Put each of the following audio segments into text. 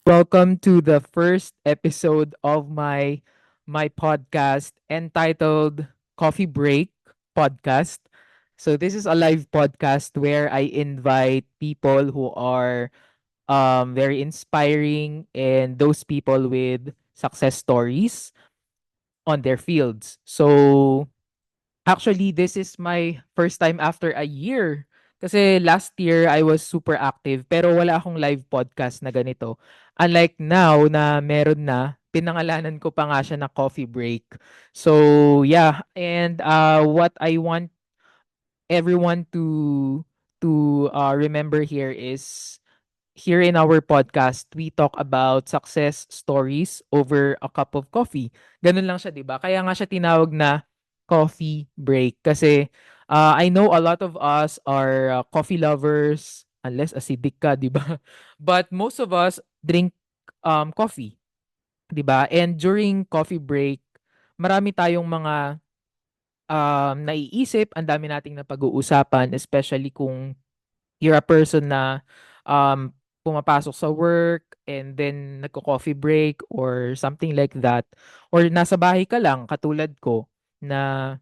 Welcome to the first episode of my podcast entitled Coffee Break Podcast. So this is a live podcast where I invite people who are very inspiring and those people with success stories on their fields. So actually, this is my first time after a year. Kasi last year, I was super active pero wala akong live podcast na ganito. Unlike now na meron na, pinangalanan ko pa nga siya na coffee break. So, yeah. And what I want everyone to remember here is here in our podcast, we talk about success stories over a cup of coffee. Ganun lang siya, 'di ba? Kaya nga siya tinawag na coffee break kasi I know a lot of us are coffee lovers unless acidic ka, 'di ba? But most of us drink coffee, 'di ba? And during coffee break, marami tayong mga naiisip, ang dami nating napag-uusapan, especially kung you're a person na pumapasok sa work and then nagko-coffee break or something like that. Or nasa bahay ka lang katulad ko na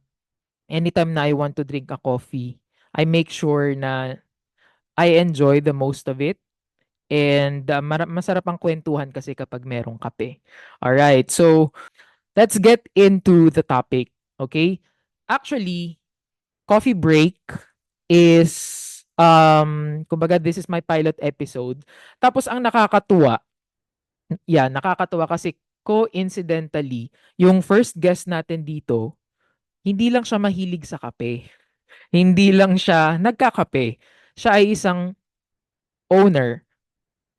anytime na I want to drink a coffee, I make sure na I enjoy the most of it. And masarap ang kwentuhan kasi kapag merong kape. Alright, so let's get into the topic. Okay? Actually, coffee break is kumbaga this is my pilot episode. Tapos ang nakakatuwa, nakakatuwa kasi coincidentally, yung first guest natin dito, hindi lang siya mahilig sa kape. Hindi lang siya nagkakape. Siya ay isang owner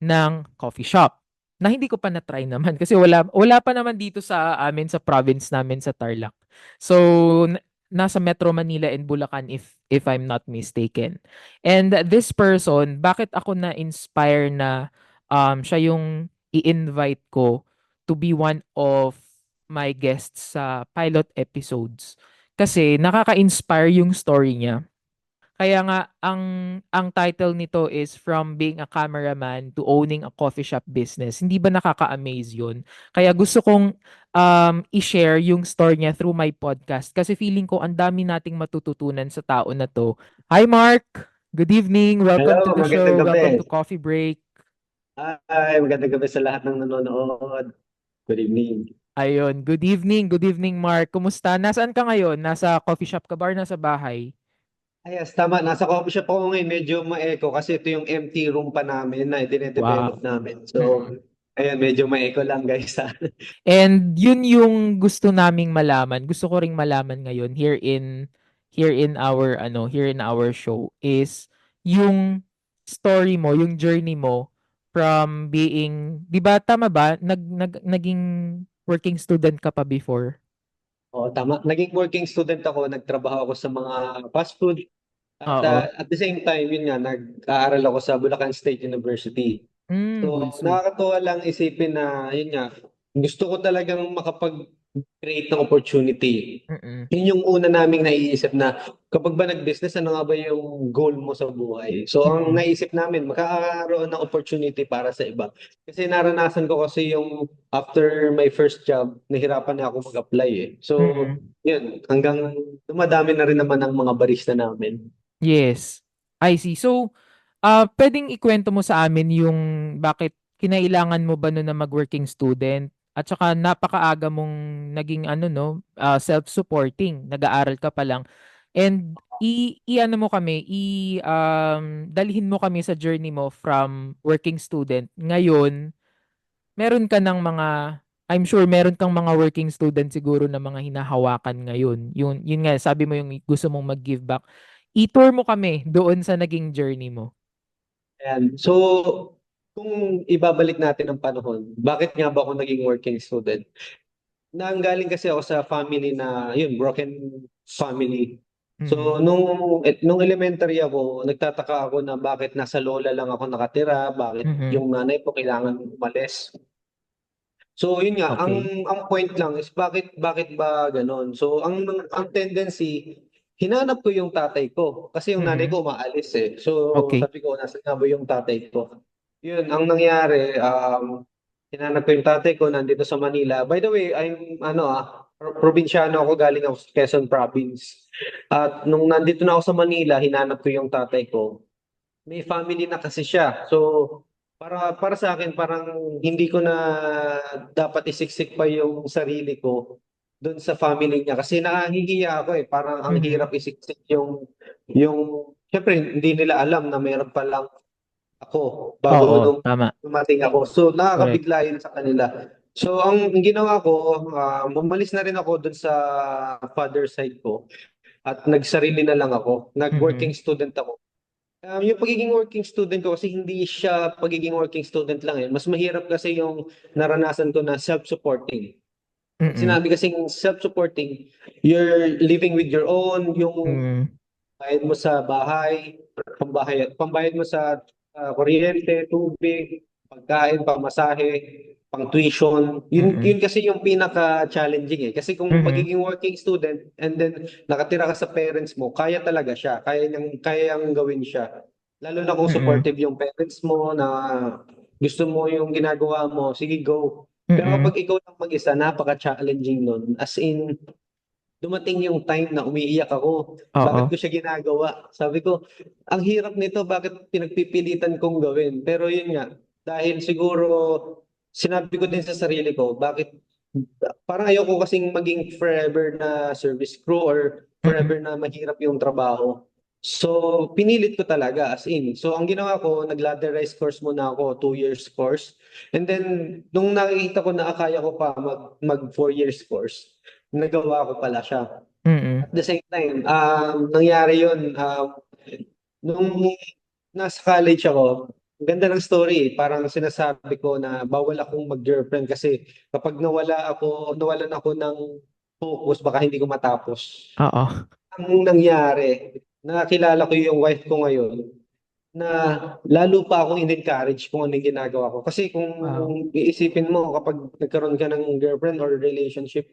ng coffee shop na hindi ko pa na-try naman kasi wala pa naman dito sa amin sa province namin sa Tarlac. So nasa Metro Manila and Bulacan if I'm not mistaken. And this person, bakit ako na-inspire na siya yung i-invite ko to be one of my guests sa pilot episodes. Kasi nakaka-inspire yung story niya. Kaya nga ang title nito is From Being a Cameraman to Owning a Coffee Shop Business. Hindi ba nakaka-amaze 'yun? Kaya gusto kong i-share yung story niya through my podcast kasi feeling ko ang dami nating matututunan sa tao na 'to. Hi Mark, good evening. Welcome to Hello, the magandang show. Welcome gabi. to Coffee Break. Hi, magandang gabi sa lahat ng nanonood. Good evening. Ayun, good evening. Good evening Mark. Kumusta? Nasaan ka ngayon? Nasa coffee shop ka ba or nasa bahay? Yes, tama. Nasa coffee shop ako ngayon. Medyo ma-echo kasi ito yung empty room pa namin na Wow. dine-develop namin. So, Mm. ayan, medyo ma-echo lang guys. And yun yung gusto naming malaman. Gusto ko ring malaman ngayon here in our show is yung story mo, yung journey mo from being, 'di ba tama ba? Naging working student ka pa before. Oo, tama. Naging working student ako. Nagtrabaho ako sa mga fast food. At Oo. at the same time, yun nga, nag-aaral ako sa Bulacan State University. So, Bulso. nakakatuwa lang isipin na, yun nga, gusto ko talagang makapag-create ng opportunity. Mm. Yun yung una naming naiisip na kapag ba nag-business, ano nga ba yung goal mo sa buhay? So, ang Mm. naisip namin, magkakaroon ng opportunity para sa iba. Kasi naranasan ko kasi yung after my first job, nahirapan na ako mag-apply eh. So, Mm. yun, hanggang dumadami na rin naman ang mga barista namin. Yes. I see. So, puwedeng ikuwento mo sa amin yung bakit kinailangan mo ba nun na mag-working student at saka napakaaga mong naging ano 'no, self-supporting, nag-aaral ka pa lang and i-ano mo kami, dalhin mo kami sa journey mo from working student. Ngayon, meron ka ng mga I'm sure meron kang mga working student siguro na mga hinahawakan ngayon. Yun nga, sabi mo yung gusto mong mag-give back. I-tour mo kami doon sa naging journey mo. Ayan. So, kung ibabalik natin ang panahon, bakit nga ba ako naging working student? Nanggaling kasi ako sa family na, yun, broken family. Mhm. So, nung elementary ako, nagtataka ako na bakit nasa lola lang ako nakatira, bakit Mhm. yung nanay ko kailangan umalis. So, yun nga, Okey. ang point lang is bakit ba ganon? So, ang tendency, hinanap ko yung tatay ko kasi yung nanay Mhm. ko umaalis eh. So, Okey. sabi ko, nasa nga ba yung tatay ko? Yun, ang nangyari, Hinanap ko yung tatay ko nandito sa Manila. By the way, I'm probinsyano ako, galing ako sa Quezon Province. At nung nandito na ako sa Manila, hinanap ko yung tatay ko. May family na kasi siya. So, para sa akin parang hindi ko na dapat isiksik pa yung sarili ko doon sa family niya kasi nahihiya ako eh. Parang ang Mhm. hirap isiksik yung syempre hindi nila alam na meron pa lang ako bago Oo, nung tama. dumating ako. So, Correct. nakakabigla yun sa kanila. So, ang ginawa ko, bumalis na rin ako doon sa father side ko at nagsarili na lang ako. Nag-working Mhm. student ako. Yung pagiging working student ko kasi hindi siya pagiging working student lang eh. Mas mahirap kasi yung naranasan ko na self-supporting. Pag Mm. sinabi kasing self-supporting, you're living with your own, yung Mm. bayad mo sa bahay, pambayad mo sa kuryente, tubig, pagkain, pamasahe, pang tuition. Yun Mm. kasi yung pinaka-challenging eh. Kasi kung Mhm. pagiging working student and then nakatira ka sa parents mo, kaya talaga siya. Kaya niyang gawin siya. Lalo na kung Mm. supportive yung parents mo na gusto mo yung ginagawa mo, sige go. Pero Mm. kapag ikaw lang mag-isa, napaka-challenging nun. As in, dumating yung time na umiiyak ako. Oo. Bakit ko siya ginagawa? Sabi ko, ang hirap nito, bakit pinagpipilitan kong gawin? Pero yun nga, dahil siguro sinabi ko din sa sarili ko, bakit parang ayoko kasing maging forever na service crew or Mm. forever na mahirap yung trabaho. So, pinilit ko talaga as in. So, ang ginawa ko, nag-ladder-rise course muna ako, 2 years course. And then, nung nakikita ko na kaya ko pa mag 4 years course, nagawa ko pala siya. Mm. At the same time, nangyari yun, nung nasa college ako, ang ganda ng story eh. Parang sinasabi ko na bawal akong mag-girlfriend kasi kapag nawalan ako ng focus, baka hindi ko matapos. Oo. Ang nangyari, nakilala ko yung wife ko ngayon na lalo pa akong in-encourage kung ano yung ginagawa ko. Kasi kung Wow. iisipin mo, kapag nagkaroon ka ng girlfriend or relationship,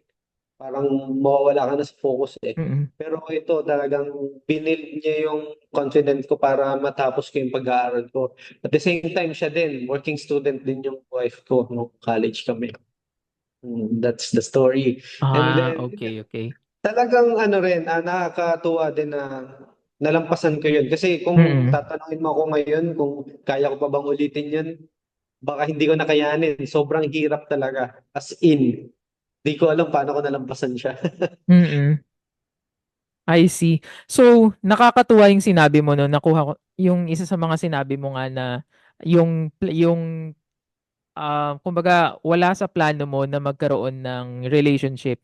parang mawawala ka na sa focus eh. Mm. Pero ito talagang binild niya yung confidence ko para matapos ko yung pag-aaral ko. At the same time, siya din, working student din yung wife ko nung college kami. That's the story. And Ah, then, okay, okay. talagang ano rin, nakakatuwa din na nalampasan ko yun. Kasi kung Mm. tatanungin mo ako ngayon kung kaya ko pa bang ulitin yun, baka hindi ko nakayanin. Sobrang hirap talaga. As in, di ko alam paano ko nalampasan siya. Mm. I see. So, nakakatuwa yung sinabi mo 'no, nakuha ko yung isa sa mga sinabi mo nga na yung kumbaga wala sa plano mo na magkaroon ng relationship.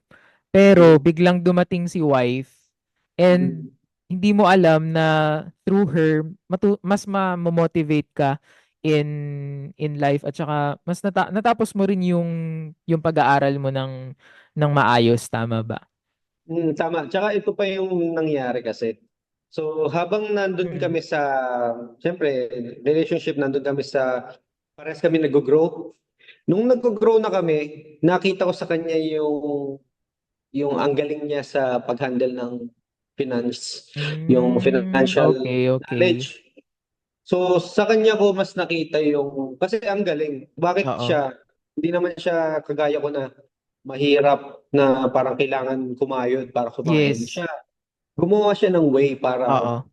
Pero Mm. biglang dumating si wife and Mm. hindi mo alam na through her mas ma-motivate ka in life at saka mas natapos mo rin yung pag-aaral mo ng maayos, tama ba? Tama. Tsaka ito pa yung nangyari kasi. So, habang nandun Mm. kami siyempre, relationship, nandun kami parehas kami nag-grow. Nung nag-grow na kami, nakita ko sa kanya yung ang galing niya sa pag-handle ng finance, yung financial Okay, okay. knowledge. So, sa kanya ko mas nakita kasi ang galing. Bakit Oo. siya? Hindi naman siya kagaya ko na mahirap na parang kailangan kumayod para kumain. Yes. Gumawa siya ng way Oo.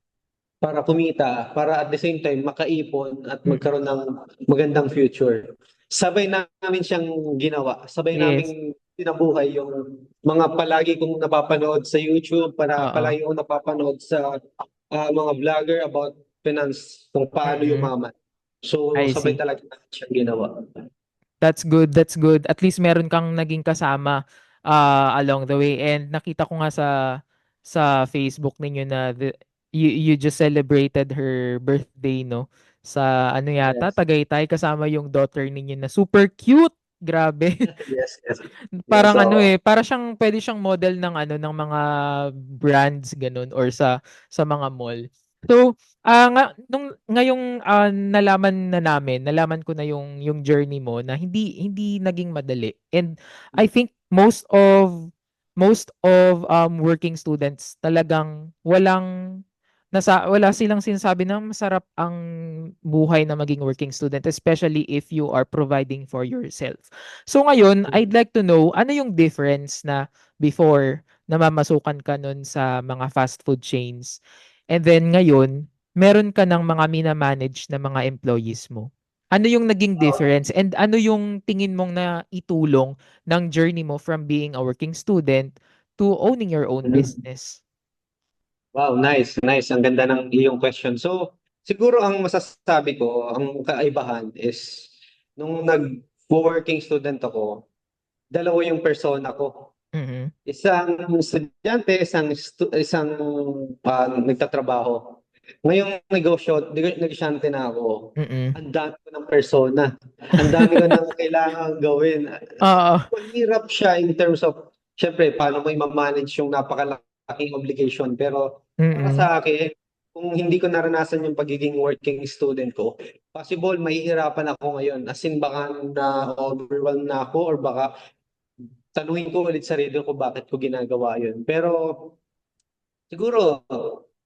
para kumita, para at the same time makaipon at Mm. magkaroon ng magandang future. Sabay namin siyang ginawa. Sabay Yes. namin tinabuhay yung mga palagi kong napapanood sa YouTube, Oo. palagi kong napapanood sa mga vlogger about finance, kung paano Mm. yumaman. So, I sabay see. talaga namin siyang ginawa. That's good, that's good. At least meron kang naging kasama along the way and nakita ko nga sa Facebook ninyo na you just celebrated her birthday, no? Sa ano yata, Yes. Tagaytay kasama yung daughter ninyo na super cute. Grabe. Yes, yes. Yes, Parang ano oo. para siyang pwede siyang model ng ano ng mga brands ganun or sa mga mall. So, ngayong nalaman ko na yung journey mo na hindi naging madali. And I think most of working students talagang wala silang sinasabi na masarap ang buhay na maging working student, especially if you are providing for yourself. So ngayon, I'd like to know ano yung difference na before namamasukan ka nun sa mga fast food chains, and then ngayon meron ka ng mga mina-manage na mga employees mo. Ano yung naging difference and ano yung tingin mong na itulong ng journey mo from being a working student to owning your own Mhm. business? Wow, nice, nice. Ang ganda ng iyong question. So, siguro ang masasabi ko, ang kaibahan is nung nag-working student ako, dalawa yung persona ko. Mhm. Isang estudyante, isang nagtatrabaho. Ngayong negosyante na ako, Mm. ang dami ko ng persona. Ang dami ko nang kailangan gawin. Oo. Mahirap siya in terms of, syempre, paano mo i-manage yung napakalaking obligation. Pero para Mm. sa akin, kung hindi ko naranasan yung pagiging working student ko, possible mahihirapan ako ngayon. As in, baka na overwhelmed na ako or baka tanungin ko ulit sarili ko bakit ko ginagawa yun. Pero siguro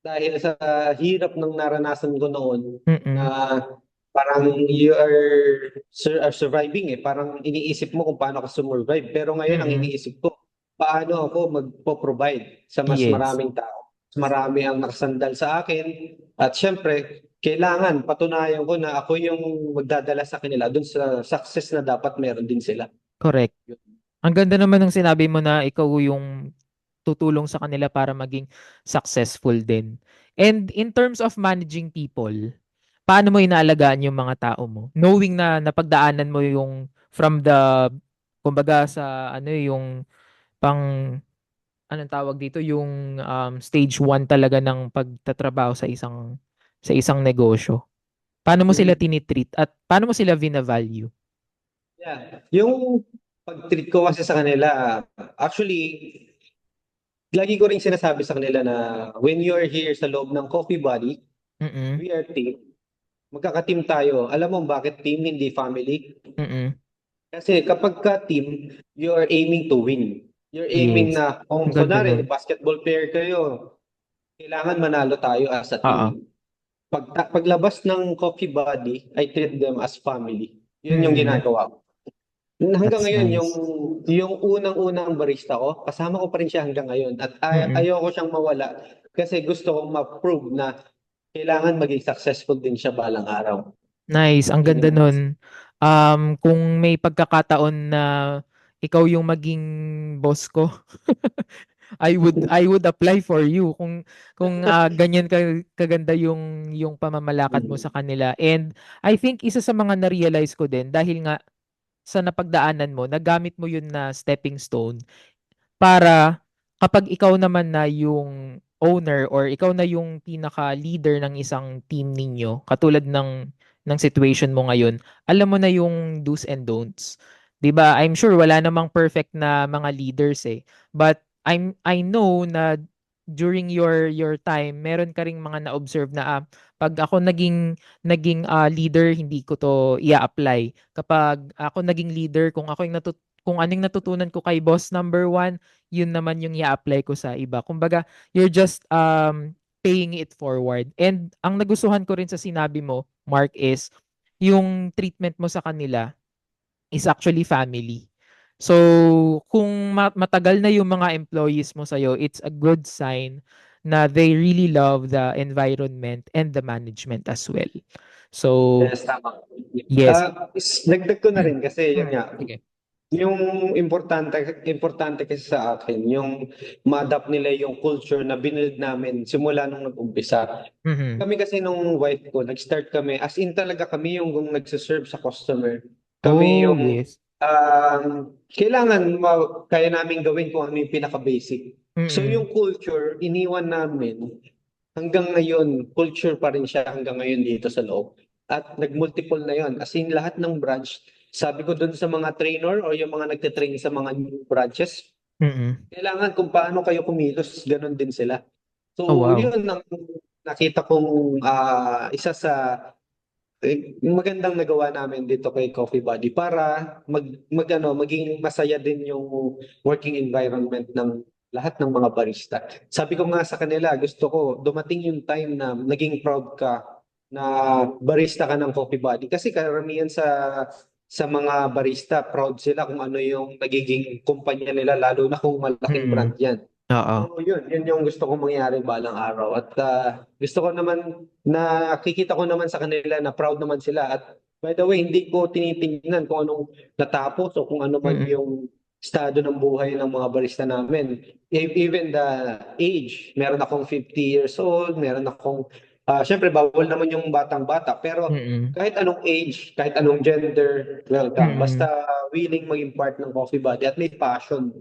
dahil sa hirap ng naranasan ko noon na Mm. parang are surviving eh. Parang iniisip mo kung paano ka survive. Pero ngayon ang Mm. iniisip ko, paano ako magpo-provide sa mas Yes, maraming tao. Mas marami ang nakasandal sa akin. At syempre, kailangan patunayan ko na ako yung magdadala sa kanila dun sa success na dapat meron din sila. correct. Ang ganda naman ng sinabi mo na ikaw yung tutulong sa kanila para maging successful din. And in terms of managing people, paano mo inaalagaan yung mga tao mo? Knowing na napagdaanan mo yung from the, kumbaga sa ano yung pang, anong tawag dito, yung stage one talaga ng pagtatrabaho sa isang negosyo. Paano mo sila Mm. tinitreat at paano mo sila vina-value? Yeah. Yung pag-treat ko kasi sa kanila, actually, lagi ko rin sinasabi sa kanila na when you are here sa loob ng Coffee Buddy, Mm. we are team. Magkaka-team tayo. Alam mo bakit team, hindi family? Mm. Kasi kapag ka team, you are aiming to win. You're aiming Yes. na, Ang kung ganda kunwari, nun. basketball player kayo, kailangan manalo tayo as a Oo. team. Paglabas ng Coffee Buddy, I treat them as family. Yun yung Mm. ginagawa ko. Hanggang That's ngayon, nice. yung unang-unang barista ko, kasama ko pa rin siya hanggang ngayon. At Mm. ayoko siyang mawala kasi gusto kong ma-prove na kailangan maging successful din siya balang araw. Nice. Ang Yun ganda yung, nun. Kung may pagkakataon na ikaw yung maging boss ko, I would apply for you kung ganyan kaganda yung pamamalakad mo sa kanila. And I think isa sa mga na-realize ko din dahil nga sa napagdaanan mo, nagamit mo yun na stepping stone para kapag ikaw naman na yung owner or ikaw na yung pinaka-leader ng isang team ninyo, katulad ng situation mo ngayon, alam mo na yung do's and don'ts. 'Di ba? I'm sure wala namang perfect na mga leaders eh. But I know na during your time, meron ka ring mga na-observe na pag ako naging leader, hindi ko to i-apply. Kapag ako naging leader, kung anong natutunan ko kay boss number one, yun naman yung i-apply ko sa iba. Kumbaga, you're just paying it forward. And ang nagustuhan ko rin sa sinabi mo, Mark, is yung treatment mo sa kanila is actually family. So, kung matagal na yung mga employees mo sa'yo, it's a good sign na they really love the environment and the management as well. So, yes, tama. yes. Dagdag ko na rin kasi yun Mm. nga, Sige. yung importante kasi sa akin, yung ma-adapt nila yung culture na binuild namin simula nung nag-umpisa. Mhm. Kami kasi nung wife ko, nag-start kami, as in talaga kami yung nagsiserve sa customer. Kami Oh, yung yes. kailangan kaya namin gawin kung ano yung pinaka-basic. So Mm. yung culture, iniwan namin hanggang ngayon, culture pa rin siya hanggang ngayon dito sa loob. At nag-multiple na yon. As in lahat ng branch, sabi ko dun sa mga trainer o yung mga nagtitrain sa mga new branches, Mm. kailangan kung paano kayo kumilos, ganun din sila. Oh, So, wow. yun ang nakita kong isa sa magandang nagawa namin dito kay Coffee Buddy para maging masaya din yung working environment ng lahat ng mga barista. Sabi ko nga sa kanila, gusto ko dumating yung time na naging proud ka na barista ka ng Coffee Body. Kasi karamihan sa mga barista, proud sila kung ano yung nagiging kumpanya nila, lalo na kung malaking Mm. brand yan. Oo. So yun yung gusto kong mangyari balang araw. At gusto ko naman, nakikita ko naman sa kanila na proud naman sila. At by the way, hindi ko tinitingnan kung anong natapos o kung ano man Mm. yung estado ng buhay ng mga barista namin. Even the age, meron akong 50 years old, meron akong, syempre bawal naman yung batang-bata, pero Mm. kahit anong age, kahit anong gender, welcome. Mm. Basta willing maging part ng Coffee Body at may passion.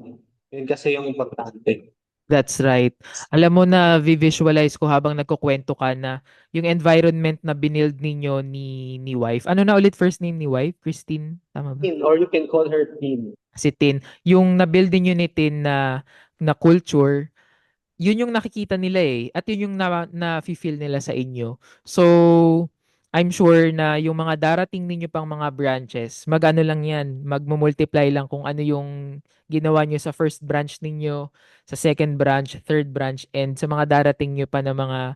Yun kasi yung importante. That's right. Alam mo na visualize ko habang nagkukwento ka na yung environment na binild ninyo ni wife. Ano na ulit first name ni wife? Christine, tama ba? Or you can call her Tin. Si Tin. Yung nabuild niyo ni Tin na culture, yun yung nakikita nila eh. At yun yung na-feel nila sa inyo. So, I'm sure na yung mga darating ninyo pang mga branches, mag-ano lang yan, magmumultiply lang kung ano yung ginawa nyo sa first branch ninyo, sa second branch, third branch, and sa mga darating nyo pa na mga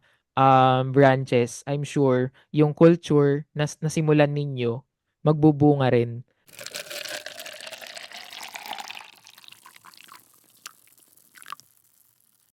branches, I'm sure yung culture na nasimulan ninyo, magbubunga rin.